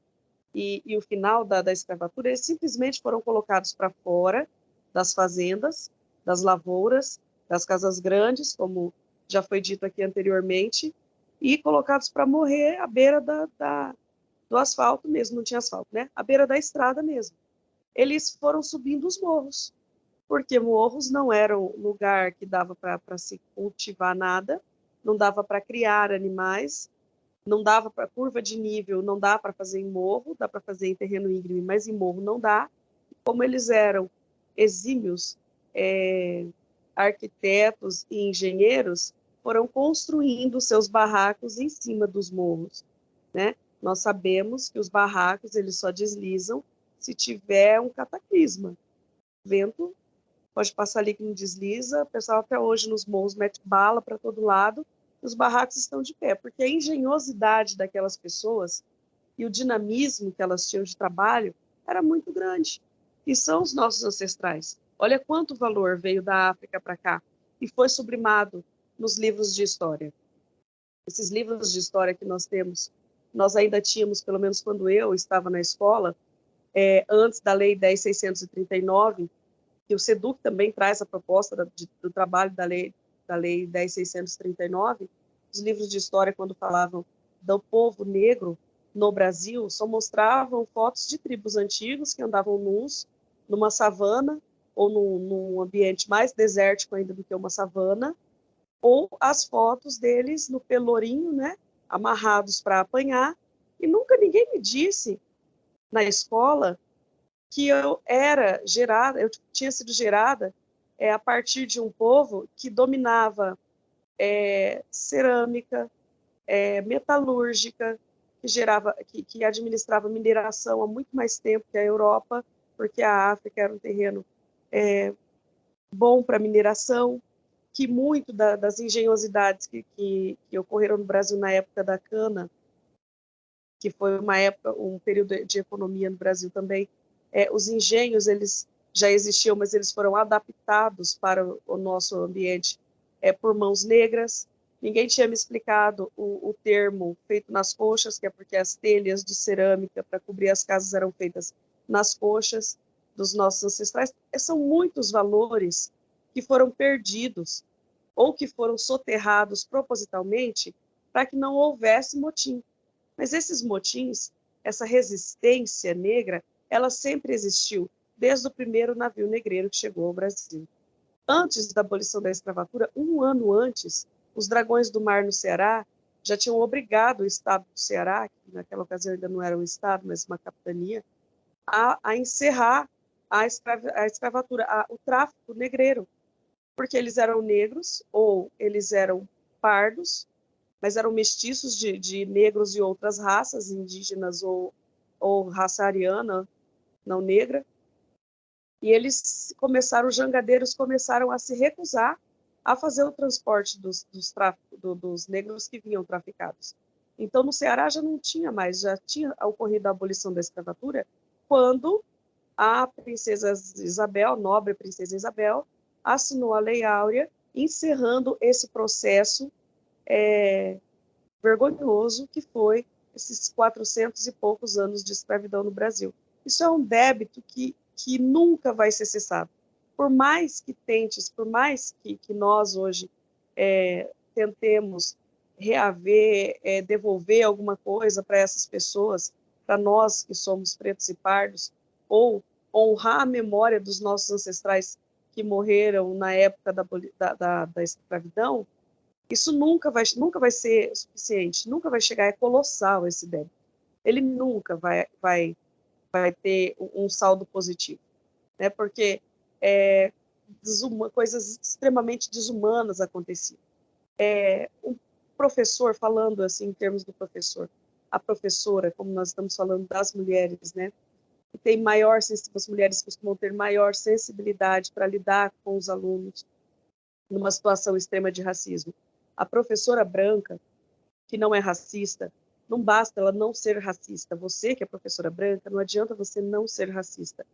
e o final da escravatura, eles simplesmente foram colocados para fora das fazendas, das lavouras, das casas grandes, como já foi dito aqui anteriormente, e colocados para morrer à beira do asfalto mesmo, não tinha asfalto, né? À beira da estrada mesmo. Eles foram subindo os morros, porque morros não eram lugar que dava para se cultivar nada, não dava para criar animais, não dava para curva de nível, não dá para fazer em morro, dá para fazer em terreno íngreme, mas em morro não dá. Como eles eram exímios arquitetos e engenheiros, foram construindo seus barracos em cima dos morros, né? Nós sabemos que os barracos eles só deslizam se tiver um cataclisma. Vento pode passar ali que não desliza, o pessoal até hoje nos morros mete bala para todo lado, os barracos estão de pé, porque a engenhosidade daquelas pessoas e o dinamismo que elas tinham de trabalho era muito grande. E são os nossos ancestrais. Olha quanto valor veio da África para cá e foi sublimado nos livros de história. Esses livros de história que nós temos, nós ainda tínhamos, pelo menos quando eu estava na escola, antes da Lei 10.639, que o SEDUC também traz a proposta do trabalho da Lei 10.639, os livros de história, quando falavam do povo negro no Brasil, só mostravam fotos de tribos antigos que andavam nus, numa savana, ou num ambiente mais desértico ainda do que uma savana, ou as fotos deles no pelourinho, né, amarrados para apanhar, e nunca ninguém me disse na escola que eu tinha sido gerada a partir de um povo que dominava cerâmica, metalúrgica, que administrava mineração há muito mais tempo que a Europa, porque a África era um terreno bom para mineração, que muito das engenhosidades que ocorreram no Brasil na época da cana, que foi um período de economia no Brasil também, os engenhos eles já existiam, mas eles foram adaptados para o nosso ambiente por mãos negras. Ninguém tinha me explicado o termo feito nas coxas, que é porque as telhas de cerâmica para cobrir as casas eram feitas nas coxas dos nossos ancestrais. São muitos valores que foram perdidos ou que foram soterrados propositalmente para que não houvesse motim. Mas esses motins, essa resistência negra, ela sempre existiu, desde o primeiro navio negreiro que chegou ao Brasil. Antes da abolição da escravatura, um ano antes, os Dragões do Mar no Ceará já tinham obrigado o Estado do Ceará, que naquela ocasião ainda não era um Estado, mas uma capitania, a encerrar a escravatura, o tráfico negreiro. porque eles eram negros ou eles eram pardos, mas eram mestiços de negros e outras raças, indígenas ou raça ariana, não negra. E eles começaram, os jangadeiros começaram a se recusar a fazer o transporte dos negros que vinham traficados. Então, no Ceará já não tinha mais, já tinha ocorrido a abolição da escravatura, quando a princesa Isabel, nobre princesa Isabel, assinou a Lei Áurea, encerrando esse processo vergonhoso que foi esses 400 e poucos anos de escravidão no Brasil. Isso é um débito que nunca vai ser cessado. Por mais que tentes, por mais que nós hoje tentemos reaver, devolver alguma coisa para essas pessoas, para nós que somos pretos e pardos, ou honrar a memória dos nossos ancestrais que morreram na época da escravidão, isso nunca vai ser suficiente, nunca vai chegar, é colossal esse débito. Ele nunca vai ter um saldo positivo, né? Porque coisas extremamente desumanas aconteciam. Um professor, falando assim em termos do professor, a professora, como nós estamos falando das mulheres, né? Que tem as mulheres costumam ter maior sensibilidade para lidar com os alunos numa situação extrema de racismo. A professora branca, que não é racista, não basta ela não ser racista. Você, que é professora branca, não adianta você não ser racista.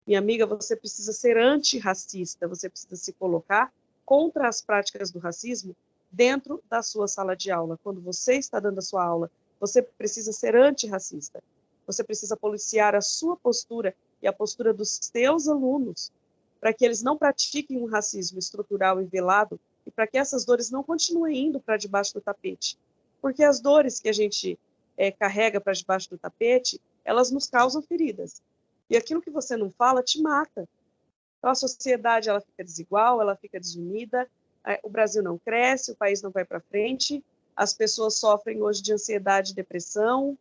Minha amiga, você precisa ser antirracista, você precisa se colocar contra as práticas do racismo dentro da sua sala de aula. Quando você está dando a sua aula, você precisa ser antirracista. Você precisa policiar a sua postura e a postura dos seus alunos para que eles não pratiquem um racismo estrutural e velado e para que essas dores não continuem indo para debaixo do tapete. Porque as dores que a gente carrega para debaixo do tapete, elas nos causam feridas. E aquilo que você não fala te mata. Então a sociedade ela fica desigual, ela fica desunida, o Brasil não cresce, o país não vai para frente, as pessoas sofrem hoje de ansiedade e depressão,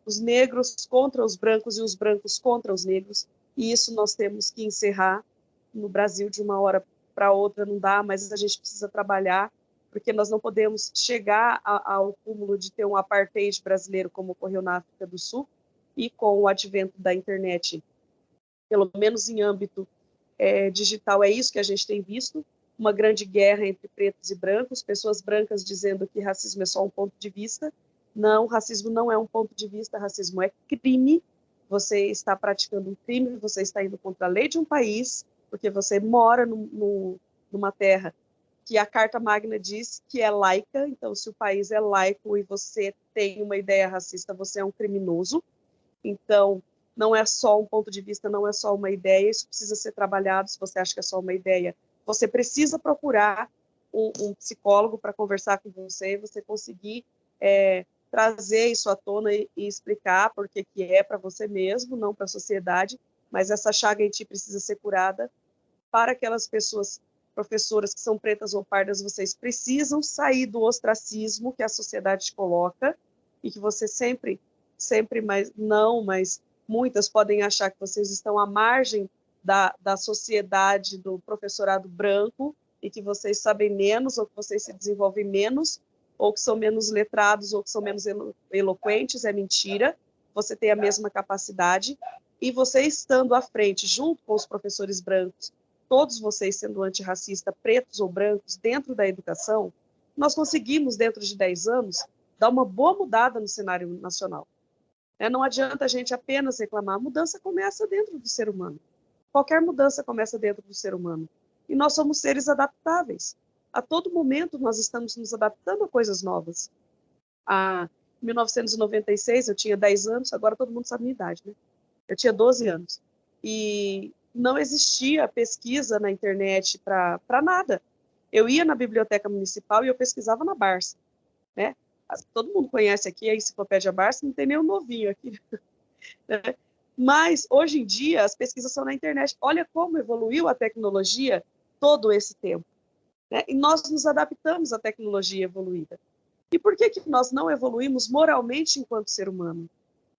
os negros contra os brancos e os brancos contra os negros, e isso nós temos que encerrar no Brasil de uma hora para outra, não dá, mas a gente precisa trabalhar, porque nós não podemos chegar ao cúmulo de ter um apartheid brasileiro como ocorreu na África do Sul, e com o advento da internet, pelo menos em âmbito digital, é isso que a gente tem visto, uma grande guerra entre pretos e brancos, pessoas brancas dizendo que racismo é só um ponto de vista. Não, racismo não é um ponto de vista, racismo é crime, você está praticando um crime, você está indo contra a lei de um país, porque você mora numa terra que a Carta Magna diz que é laica, então se o país é laico e você tem uma ideia racista, você é um criminoso. Então, não é só um ponto de vista, não é só uma ideia, isso precisa ser trabalhado. Se você acha que é só uma ideia, você precisa procurar um psicólogo para conversar com você e você conseguir trazer isso à tona e explicar por que é para você mesmo, não para a sociedade, mas essa chaga em ti precisa ser curada. Para aquelas pessoas, professoras que são pretas ou pardas, vocês precisam sair do ostracismo que a sociedade te coloca e que você sempre, mas muitas podem achar que vocês estão à margem da sociedade, do professorado branco, e que vocês sabem menos, ou que vocês se desenvolvem menos, ou que são menos letrados, ou que são menos eloquentes, é mentira. Você tem a mesma capacidade, e você estando à frente, junto com os professores brancos, todos vocês sendo antirracista, pretos ou brancos, dentro da educação, nós conseguimos, dentro de 10 anos, dar uma boa mudada no cenário nacional. Não adianta a gente apenas reclamar, a mudança começa dentro do ser humano. Qualquer mudança começa dentro do ser humano. E nós somos seres adaptáveis. A todo momento nós estamos nos adaptando a coisas novas. Em 1996, eu tinha 10 anos, agora todo mundo sabe a minha idade, né? Eu tinha 12 anos. E não existia pesquisa na internet para nada. Eu ia na biblioteca municipal e eu pesquisava na Barça, né? Todo mundo conhece aqui a Enciclopédia Barça, não tem nenhum novinho aqui. Né? Mas, hoje em dia, as pesquisas são na internet. Olha como evoluiu a tecnologia todo esse tempo. Né? E nós nos adaptamos à tecnologia evoluída. E por que nós não evoluímos moralmente enquanto ser humano?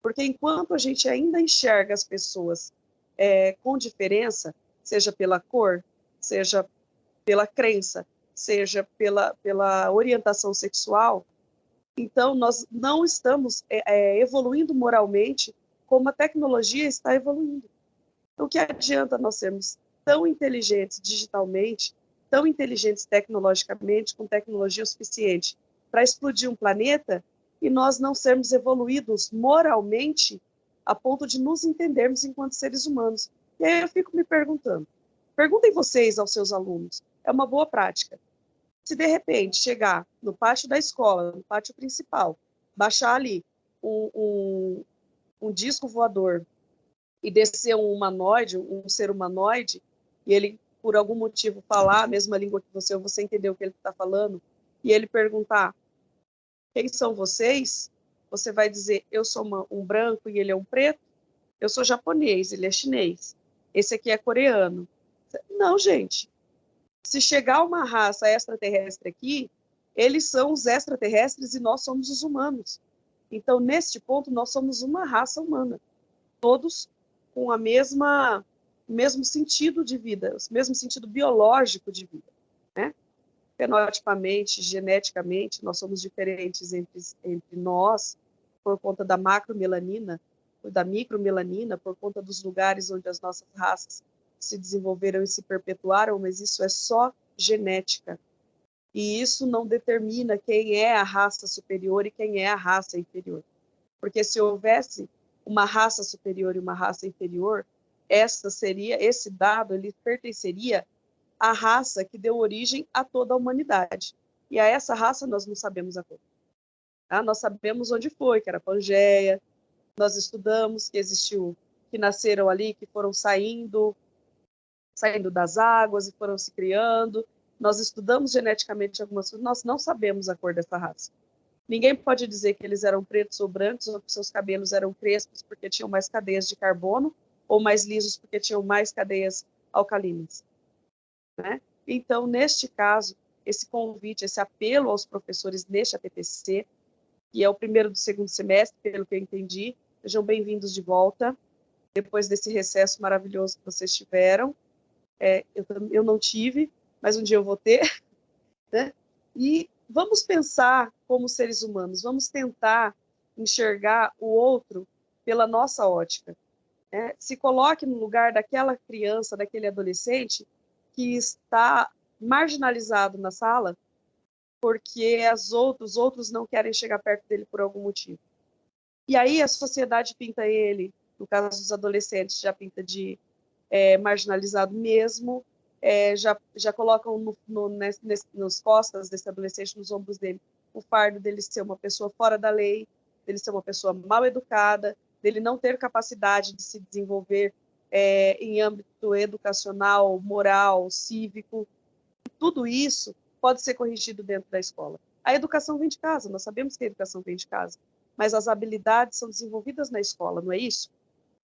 Porque enquanto a gente ainda enxerga as pessoas com diferença, seja pela cor, seja pela crença, seja pela orientação sexual, então nós não estamos evoluindo moralmente como a tecnologia está evoluindo. Então, o que adianta nós sermos tão inteligentes digitalmente, tão inteligentes tecnologicamente, com tecnologia o suficiente para explodir um planeta, e nós não sermos evoluídos moralmente a ponto de nos entendermos enquanto seres humanos? E aí eu fico me perguntando, perguntem vocês aos seus alunos, é uma boa prática. Se de repente chegar no pátio da escola, no pátio principal, baixar ali um disco voador e descer um humanoide, um ser humanoide, e ele, por algum motivo, falar a mesma língua que você, ou você entender o que ele está falando, e ele perguntar, quem são vocês? Você vai dizer, eu sou um branco e ele é um preto, eu sou japonês, ele é chinês, esse aqui é coreano. Não, gente. Se chegar uma raça extraterrestre aqui, eles são os extraterrestres e nós somos os humanos. Então, neste ponto, nós somos uma raça humana. Todos com o mesmo sentido de vida, o mesmo sentido biológico de vida, né? Fenotipamente, geneticamente, nós somos diferentes entre nós por conta da macromelanina, da micromelanina, por conta dos lugares onde as nossas raças se desenvolveram e se perpetuaram, mas isso é só genética. E isso não determina quem é a raça superior e quem é a raça inferior. Porque se houvesse uma raça superior e uma raça inferior, esse dado ele pertenceria à raça que deu origem a toda a humanidade. E a essa raça nós não sabemos a cor. Tá? Nós sabemos onde foi, que era Pangeia, nós estudamos que existiu, que nasceram ali, que foram saindo das águas e foram se criando. Nós estudamos geneticamente algumas coisas, nós não sabemos a cor dessa raça. Ninguém pode dizer que eles eram pretos ou brancos, ou que seus cabelos eram crespos porque tinham mais cadeias de carbono, ou mais lisos porque tinham mais cadeias alcalinas, né? Então, neste caso, esse convite, esse apelo aos professores neste APPC, que é o primeiro do segundo semestre, pelo que eu entendi, sejam bem-vindos de volta, depois desse recesso maravilhoso que vocês tiveram. Eu não tive, mas um dia eu vou ter, né? E vamos pensar como seres humanos, vamos tentar enxergar o outro pela nossa ótica, né? Se coloque no lugar daquela criança, daquele adolescente que está marginalizado na sala porque os outros não querem chegar perto dele por algum motivo. E aí a sociedade pinta ele, no caso dos adolescentes, já pinta de marginalizado mesmo, já colocam nos costas desse adolescente, nos ombros dele, o fardo dele ser uma pessoa fora da lei, dele ser uma pessoa mal educada, dele não ter capacidade de se desenvolver em âmbito educacional, moral, cívico. Tudo isso pode ser corrigido dentro da escola. A educação vem de casa, nós sabemos que a educação vem de casa, mas as habilidades são desenvolvidas na escola, não é isso?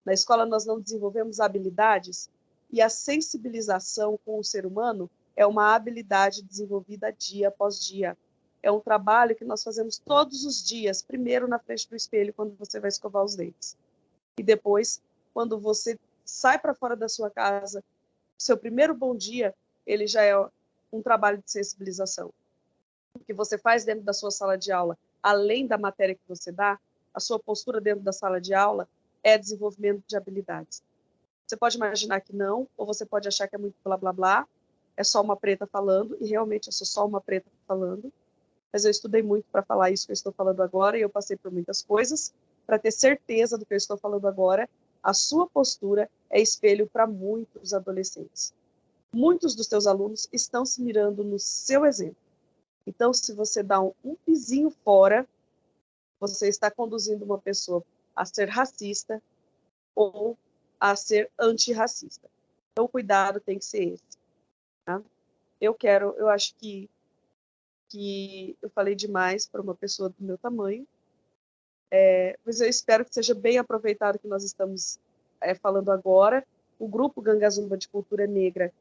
Na escola nós não desenvolvemos habilidades, e a sensibilização com o ser humano é uma habilidade desenvolvida dia após dia. É um trabalho que nós fazemos todos os dias, primeiro na frente do espelho, quando você vai escovar os dentes. E depois, quando você sai para fora da sua casa, seu primeiro bom dia, ele já é um trabalho de sensibilização. O que você faz dentro da sua sala de aula, além da matéria que você dá, a sua postura dentro da sala de aula é desenvolvimento de habilidades. Você pode imaginar que não, ou você pode achar que é muito blá, blá, blá, é só uma preta falando, e realmente eu sou só uma preta falando, mas eu estudei muito para falar isso que eu estou falando agora, e eu passei por muitas coisas, para ter certeza do que eu estou falando agora. A sua postura é espelho para muitos adolescentes. Muitos dos teus alunos estão se mirando no seu exemplo. Então, se você dá um pizinho fora, você está conduzindo uma pessoa a ser racista ou a ser antirracista. Então, o cuidado tem que ser esse. Tá? Eu acho que eu falei demais para uma pessoa do meu tamanho, mas eu espero que seja bem aproveitado o que nós estamos falando agora. O Grupo Gangazumba de Cultura Negra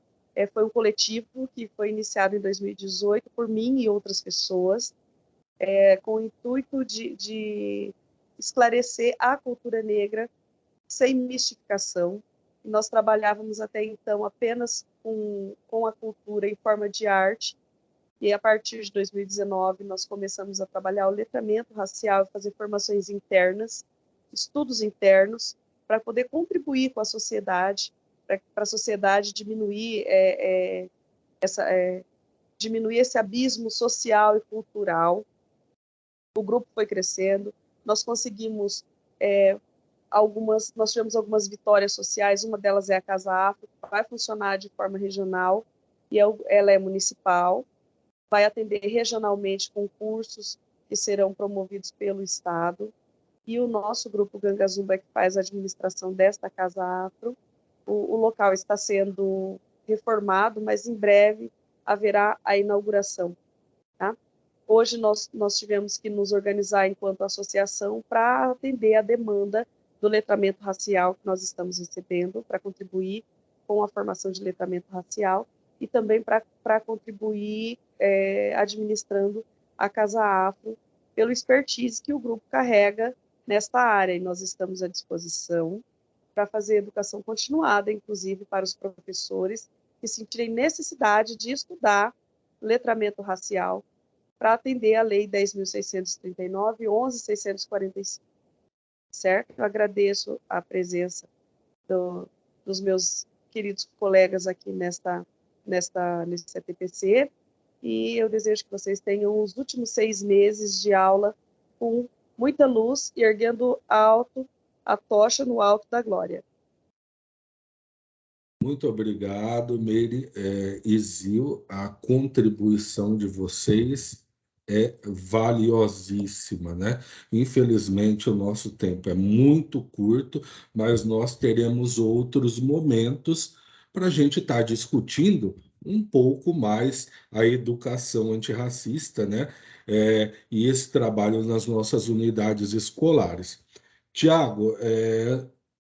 foi um coletivo que foi iniciado em 2018 por mim e outras pessoas, com o intuito de esclarecer a cultura negra sem mistificação. Nós trabalhávamos até então apenas com a cultura em forma de arte, e a partir de 2019 nós começamos a trabalhar o letramento racial, fazer formações internas, estudos internos, para poder contribuir com a sociedade, para a sociedade diminuir, diminuir esse abismo social e cultural. O grupo foi crescendo, nós conseguimos nós tivemos algumas vitórias sociais, uma delas é a Casa Afro, que vai funcionar de forma regional, e ela é municipal, vai atender regionalmente concursos que serão promovidos pelo Estado, e o nosso grupo Gangazumba que faz a administração desta Casa Afro. O local está sendo reformado, mas em breve haverá a inauguração. Tá? Hoje nós tivemos que nos organizar enquanto associação para atender a demanda do letramento racial que nós estamos recebendo, para contribuir com a formação de letramento racial e também para contribuir administrando a Casa Afro pelo expertise que o grupo carrega nesta área. E nós estamos à disposição para fazer educação continuada, inclusive para os professores que sentirem necessidade de estudar letramento racial para atender a Lei 10.639 e 11.645. Certo? Eu agradeço a presença dos meus queridos colegas aqui nesse CTPC, e eu desejo que vocês tenham os últimos 6 meses de aula com muita luz e erguendo alto a tocha no alto da glória. Muito obrigado, Meire e Zil. A contribuição de vocês é valiosíssima, né? Infelizmente, o nosso tempo é muito curto, mas nós teremos outros momentos para a gente estar discutindo um pouco mais a educação antirracista, né? E esse trabalho nas nossas unidades escolares. Tiago,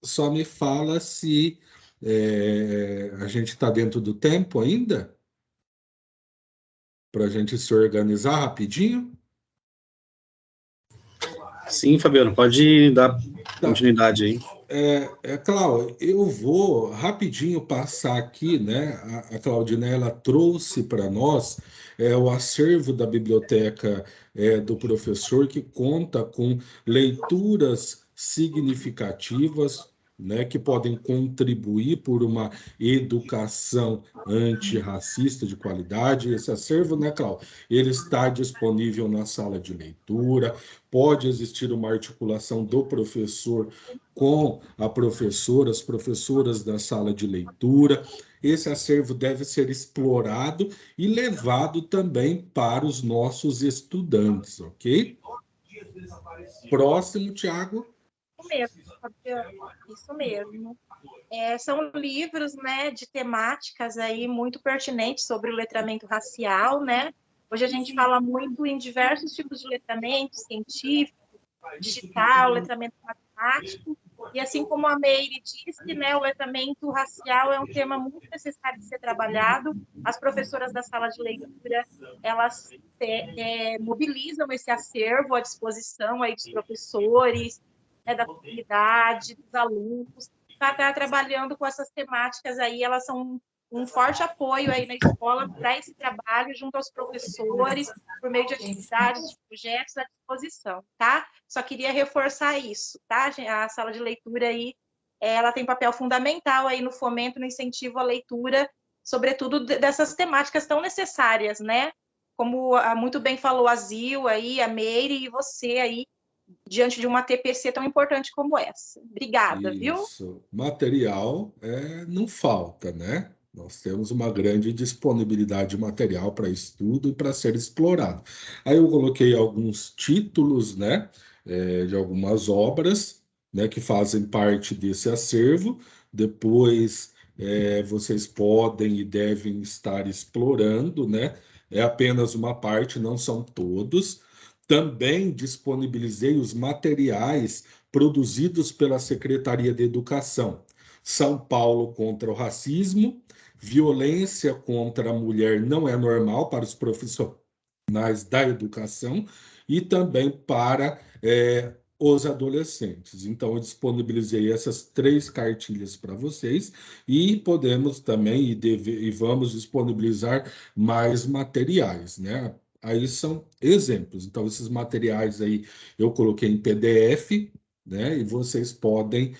só me fala se a gente está dentro do tempo ainda? Para a gente se organizar rapidinho? Sim, Fabiano, pode dar continuidade aí. Cláudio, eu vou rapidinho passar aqui, né? A Claudina, ela trouxe para nós o acervo da biblioteca do professor, que conta com leituras significativas, né, que podem contribuir por uma educação antirracista de qualidade. Esse acervo, né, Cláudio, ele está disponível na sala de leitura, pode existir uma articulação do professor com a professora, as professoras da sala de leitura. Esse acervo deve ser explorado e levado também para os nossos estudantes, ok? Próximo, Tiago. Isso mesmo. São livros, né, de temáticas aí muito pertinentes sobre o letramento racial, né? Hoje a gente fala muito em diversos tipos de letramento, científico, digital, letramento matemático, e assim como a Meire disse, né, o letramento racial é um tema muito necessário de ser trabalhado. As professoras da sala de leitura, elas mobilizam esse acervo à disposição aí dos professores, da comunidade, dos alunos, para estar trabalhando com essas temáticas aí. Elas são um forte apoio aí na escola para esse trabalho junto aos professores, por meio de atividades, de projetos à disposição, tá? Só queria reforçar isso, tá? A sala de leitura aí, ela tem papel fundamental aí no fomento, no incentivo à leitura, sobretudo dessas temáticas tão necessárias, né? Como muito bem falou a Zil aí, a Meire e você aí, diante de uma TPC tão importante como essa. Obrigada, viu? Isso. Material não falta, né? Nós temos uma grande disponibilidade de material para estudo e para ser explorado. Aí eu coloquei alguns títulos, né, de algumas obras, né, que fazem parte desse acervo. Depois vocês podem e devem estar explorando, né? É apenas uma parte, não são todos. Também disponibilizei os materiais produzidos pela Secretaria de Educação. São Paulo contra o racismo, violência contra a mulher não é normal para os profissionais da educação e também para os adolescentes. Então, eu disponibilizei essas 3 cartilhas para vocês e podemos também e vamos disponibilizar mais materiais, né? Aí são exemplos. Então, esses materiais aí eu coloquei em PDF, né? E vocês podem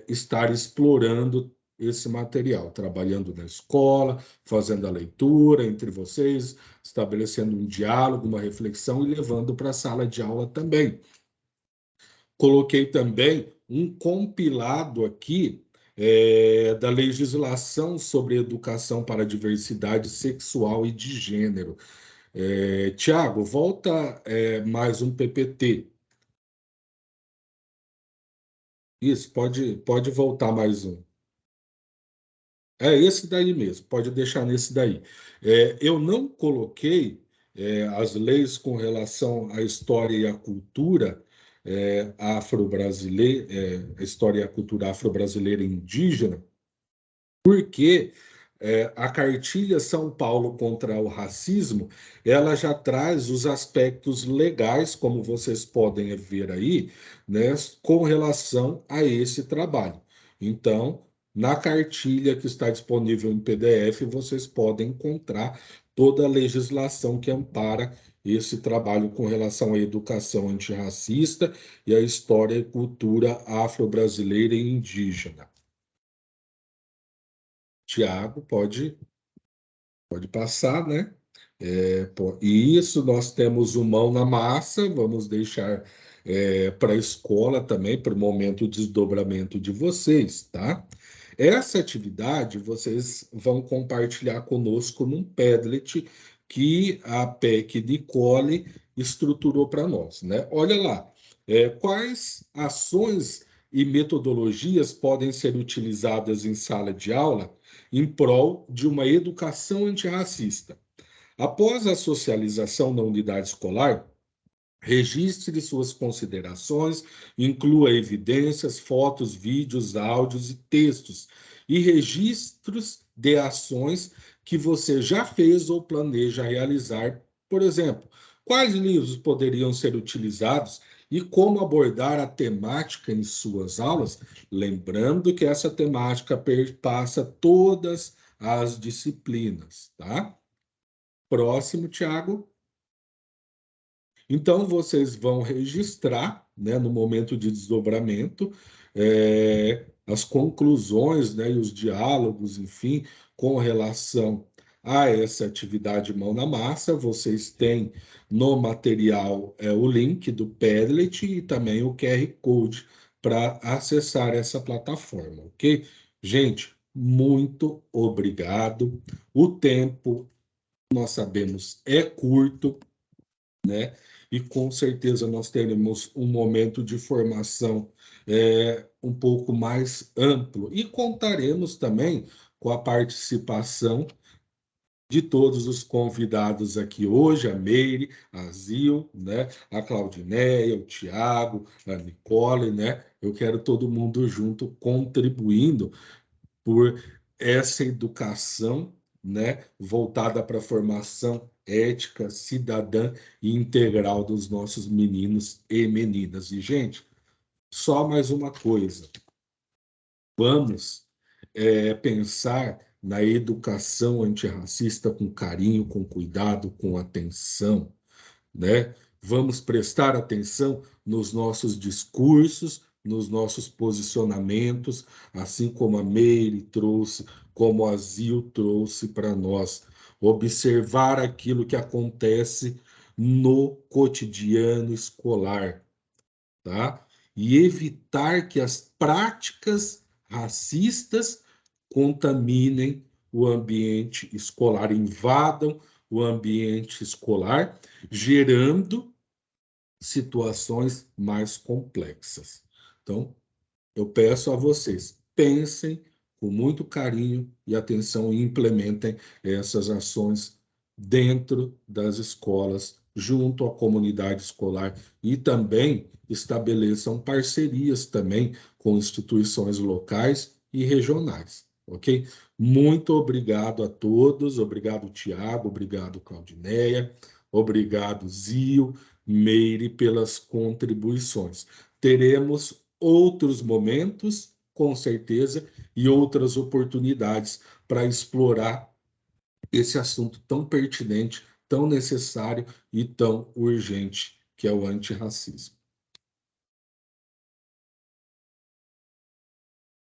estar explorando esse material, trabalhando na escola, fazendo a leitura entre vocês, estabelecendo um diálogo, uma reflexão e levando para a sala de aula também. Coloquei também um compilado aqui da legislação sobre educação para a diversidade sexual e de gênero. Tiago, volta mais um PPT. Isso, pode voltar mais um. É esse daí mesmo, pode deixar nesse daí. Eu não coloquei as leis com relação à história e à cultura afro-brasileira, a história e a cultura afro-brasileira e indígena, porque a cartilha São Paulo contra o Racismo, ela já traz os aspectos legais, como vocês podem ver aí, né, com relação a esse trabalho. Então, na cartilha que está disponível em PDF, vocês podem encontrar toda a legislação que ampara esse trabalho com relação à educação antirracista e à história e cultura afro-brasileira e indígena. Tiago, pode passar, né? E isso, nós temos o mão na massa, vamos deixar para a escola também, para o momento de desdobramento de vocês, tá? Essa atividade vocês vão compartilhar conosco num Padlet que a PEC Nicole estruturou para nós, né? Olha lá, quais ações e metodologias podem ser utilizadas em sala de aula em prol de uma educação antirracista. Após a socialização na unidade escolar, registre suas considerações, inclua evidências, fotos, vídeos, áudios e textos, e registros de ações que você já fez ou planeja realizar. Por exemplo, quais livros poderiam ser utilizados e como abordar a temática em suas aulas, lembrando que essa temática perpassa todas as disciplinas, tá? Próximo, Tiago. Então, vocês vão registrar, né, no momento de desdobramento, as conclusões, né, e os diálogos, enfim, com relação a essa atividade mão na massa. Vocês têm no material o link do Padlet e também o QR Code para acessar essa plataforma, ok? Gente, muito obrigado. O tempo, nós sabemos, é curto, né? E com certeza nós teremos um momento de formação um pouco mais amplo. E contaremos também com a participação de todos os convidados aqui hoje, a Meire, a Zil, né? A Claudineia, o Tiago, a Nicole, né? Eu quero todo mundo junto contribuindo por essa educação, né, voltada para a formação ética, cidadã e integral dos nossos meninos e meninas. E, gente, só mais uma coisa. Vamos pensar na educação antirracista com carinho, com cuidado, com atenção, né? Vamos prestar atenção nos nossos discursos, nos nossos posicionamentos, assim como a Meire trouxe, como a Zil trouxe para nós. Observar aquilo que acontece no cotidiano escolar, tá? E evitar que as práticas racistas contaminem o ambiente escolar, invadam o ambiente escolar, gerando situações mais complexas. Então, eu peço a vocês, pensem com muito carinho e atenção e implementem essas ações dentro das escolas, junto à comunidade escolar, e também estabeleçam parcerias também com instituições locais e regionais, ok? Muito obrigado a todos, obrigado, Tiago, obrigado, Claudineia, obrigado, Zil, Meire pelas contribuições. Teremos outros momentos, com certeza, e outras oportunidades para explorar esse assunto tão pertinente, tão necessário e tão urgente, que é o antirracismo.